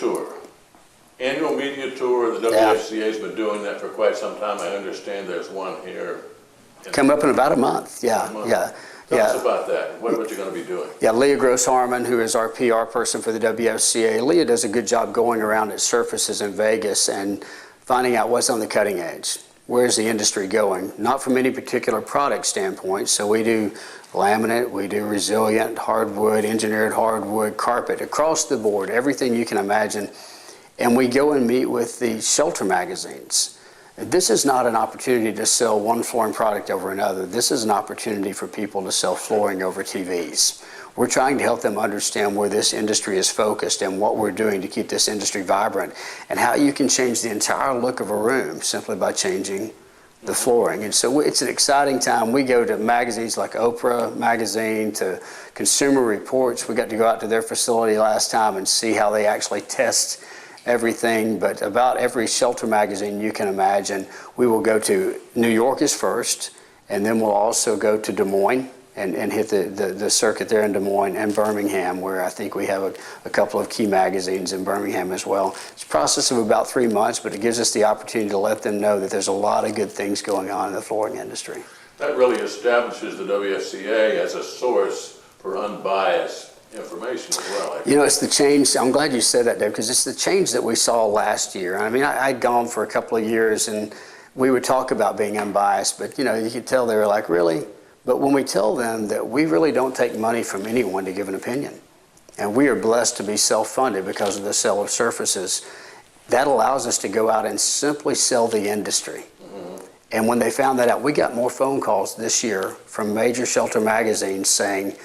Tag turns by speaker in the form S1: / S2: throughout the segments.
S1: tour. Annual media tour, the WFCA has been doing that for quite some time. I understand there's one here.
S2: Come up in about a month, yeah.
S1: Tell us about that. What are you going to be doing?
S2: Yeah, Leah Gross-Harmon, who is our PR person for the WFCA, Leah does a good job going around at surfaces in Vegas and finding out what's on the cutting edge. Where's the industry going? Not from any particular product standpoint. So we do laminate, we do resilient hardwood, engineered hardwood, carpet, across the board, everything you can imagine. And we go and meet with the shelter magazines. This is not an opportunity to sell one flooring product over another. This is an opportunity for people to sell flooring over TVs. We're trying to help them understand where this industry is focused and what we're doing to keep this industry vibrant and how you can change the entire look of a room simply by changing the flooring. And so it's an exciting time. We go to magazines like Oprah magazine, to Consumer Reports. We got to go out to their facility last time and see how they actually test everything, but about every shelter magazine you can imagine. We will go to New York is first, and then we'll also go to Des Moines and hit the circuit there in Des Moines and Birmingham, where I think we have a couple of key magazines in Birmingham as well. It's a process of about 3 months, but it gives us the opportunity to let them know that there's a lot of good things going on in the flooring industry.
S1: That really establishes the WFCA as a source for unbiased information as well.
S2: You know, it's the change. I'm glad you said that, Dave, because it's the change that we saw last year. I mean, I'd gone for a couple of years, and we would talk about being unbiased, but, you know, you could tell they were like, really? But when we tell them that we really don't take money from anyone to give an opinion, and we are blessed to be self-funded because of the sale of surfaces, that allows us to go out and simply sell the industry. And when they found that out, we got more phone calls this year from major shelter magazines saying,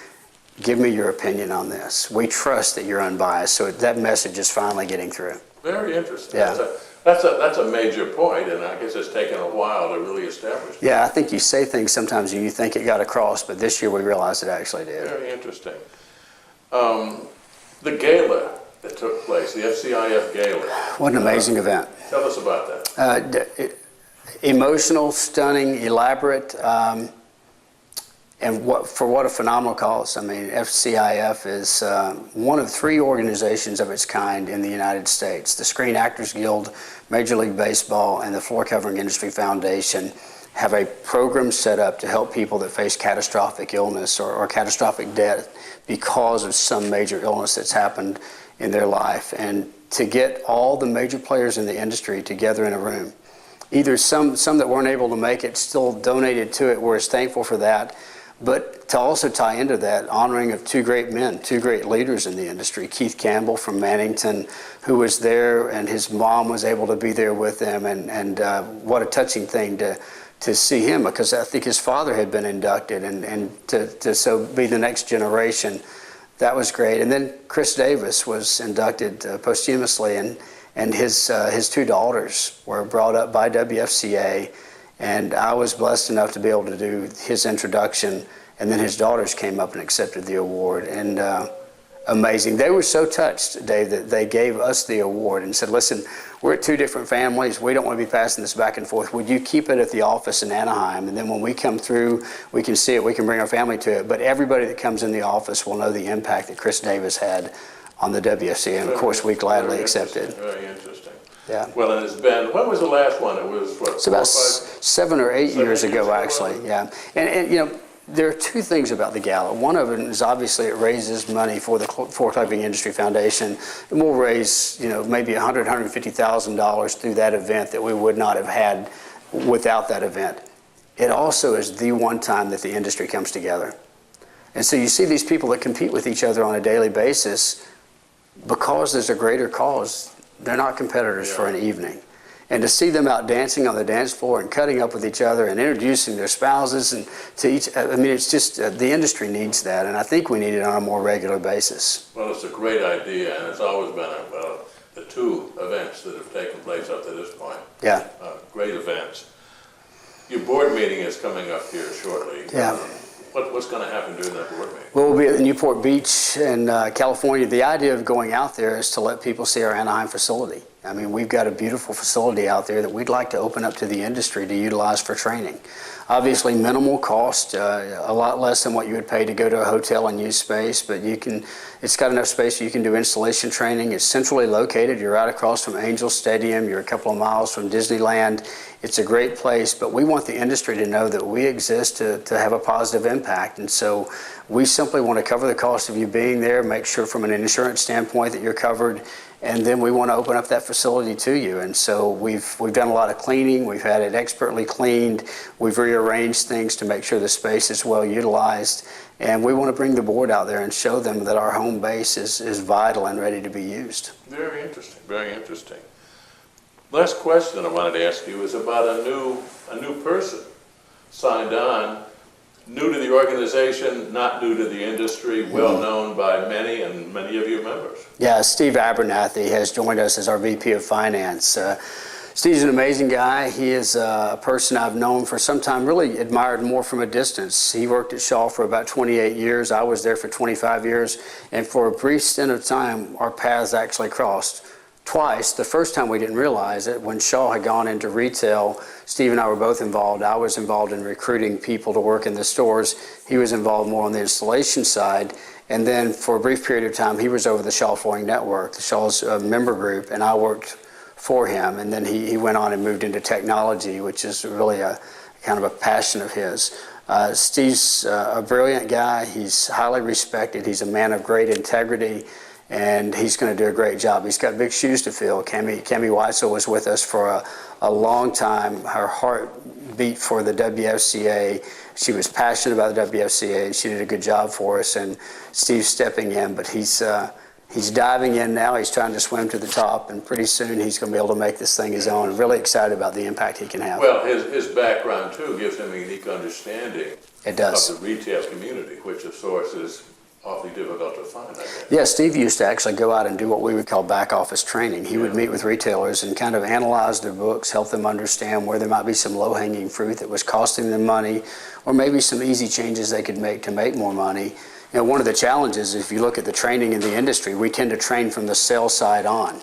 S2: give me your opinion on this. We trust that you're unbiased. So that message is finally getting through.
S1: Very interesting.
S2: Yeah.
S1: That's a major point, and I guess it's taken a while to really establish that.
S2: Yeah, I think you say things sometimes and you think it got across, but this year we realized it actually did.
S1: Very interesting. The gala that took place, the FCIF gala.
S2: What an amazing event.
S1: Tell us about that.
S2: Emotional, stunning, elaborate, and what a phenomenal cause. I mean, FCIF is one of 3 organizations of its kind in the United States. The Screen Actors Guild, Major League Baseball, and the Floor Covering Industry Foundation have a program set up to help people that face catastrophic illness or catastrophic death because of some major illness that's happened in their life. And to get all the major players in the industry together in a room, either some that weren't able to make it still donated to it, we're as thankful for that, but to also tie into that honoring of 2 great men, 2 great leaders in the industry. Keith Campbell from Mannington, who was there, and his mom was able to be there with them, and what a touching thing to see him, because I think his father had been inducted, and to so be the next generation, that was great. And then Chris Davis was inducted posthumously, and his 2 daughters were brought up by WFCA. And I was blessed enough to be able to do his introduction, and then his daughters came up and accepted the award. And amazing. They were so touched, Dave, that they gave us the award and said, listen, we're at 2 different families. We don't want to be passing this back and forth. Would you keep it at the office in Anaheim? And then when we come through, we can see it. We can bring our family to it. But everybody that comes in the office will know the impact that Chris Davis had on the WFCA. And, of course, we gladly accepted.
S1: Very interesting.
S2: Yeah.
S1: Well, and it's been, when was the last one? It was, what,
S2: it's about 7 or 8 years ago, actually, yeah. And, you know, there are 2 things about the gala. One of them is obviously it raises money for the Floor Covering Industry Foundation. And we'll raise, you know, maybe $100,000, $150,000 through that event that we would not have had without that event. It also is the one time that the industry comes together. And so you see these people that compete with each other on a daily basis because there's a greater cause. They're not competitors for an evening. And to see them out dancing on the dance floor and cutting up with each other and introducing their spouses and to each, I mean, it's just, the industry needs that, and I think we need it on a more regular basis.
S1: Well, it's a great idea, and it's always been the 2 events that have taken place up to this point.
S2: Yeah.
S1: Great events. Your board meeting is coming up here shortly.
S2: Yeah.
S1: What's going to happen during that board meeting?
S2: Well, we'll be at Newport Beach in California. The idea of going out there is to let people see our Anaheim facility. I mean, we've got a beautiful facility out there that we'd like to open up to the industry to utilize for training. Obviously, minimal cost, a lot less than what you would pay to go to a hotel and use space, but it's got enough space so you can do installation training. It's centrally located. You're right across from Angel Stadium. You're a couple of miles from Disneyland. It's a great place, but we want the industry to know that we exist to have a positive impact. And so we simply want to cover the cost of you being there, make sure from an insurance standpoint that you're covered, and then we want to open up that facility to you. And so we've done a lot of cleaning. We've had it expertly cleaned. We've rearranged things to make sure the space is well utilized. And we want to bring the board out there and show them that our home base is vital and ready to be used.
S1: Very interesting, very interesting. Last question I wanted to ask you is about a new person signed on, new to the organization, not new to the industry, well known by many and many of your members.
S2: Yeah, Steve Abernathy has joined us as our VP of Finance. Steve's an amazing guy. He is a person I've known for some time, really admired more from a distance. He worked at Shaw for about 28 years. I was there for 25 years. And for a brief stint of time, our paths actually crossed twice. The first time we didn't realize it. When Shaw had gone into retail, Steve and I were both involved. I was involved in recruiting people to work in the stores. He was involved more on the installation side. And then for a brief period of time, he was over the Shaw Flooring Network, the Shaw's member group, and I worked for him. And then he went on and moved into technology, which is really a kind of a passion of his. Steve's a brilliant guy. He's highly respected. He's a man of great integrity, and he's going to do a great job. He's got big shoes to fill. Cami Weitzel was with us for a long time. Her heart beat for the WFCA. She was passionate about the WFCA, and she did a good job for us. And Steve's stepping in, but he's diving in now. He's trying to swim to the top, and pretty soon he's going to be able to make this thing his own. Really excited about the impact he can have.
S1: Well, his background, too, gives him a unique understanding
S2: It does.
S1: of the retail community, which, of course, is awfully difficult to find, I guess.
S2: Yeah, Steve used to actually go out and do what we would call back office training. He would meet with retailers and kind of analyze their books, help them understand where there might be some low-hanging fruit that was costing them money, or maybe some easy changes they could make to make more money. You know, one of the challenges, if you look at the training in the industry, we tend to train from the sales side on.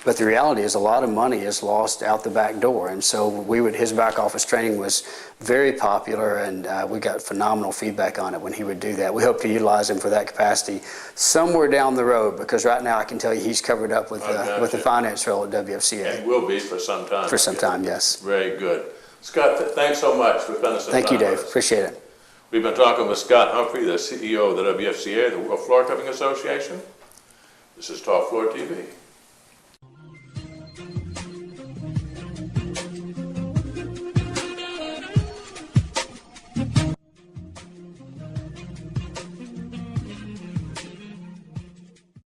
S2: But the reality is a lot of money is lost out the back door. And so his back office training was very popular, and we got phenomenal feedback on it when he would do that. We hope to utilize him for that capacity somewhere down the road, because right now I can tell you he's covered up with the finance role at WFCA.
S1: And will be for some time.
S2: For some time, yes.
S1: Very good. Scott, thanks so much for spending some time with us.
S2: Thank you, Dave. Appreciate it.
S1: We've been talking with Scott Humphrey, the CEO of the WFCA, the World Floor Covering Association. This is Talk Floor TV.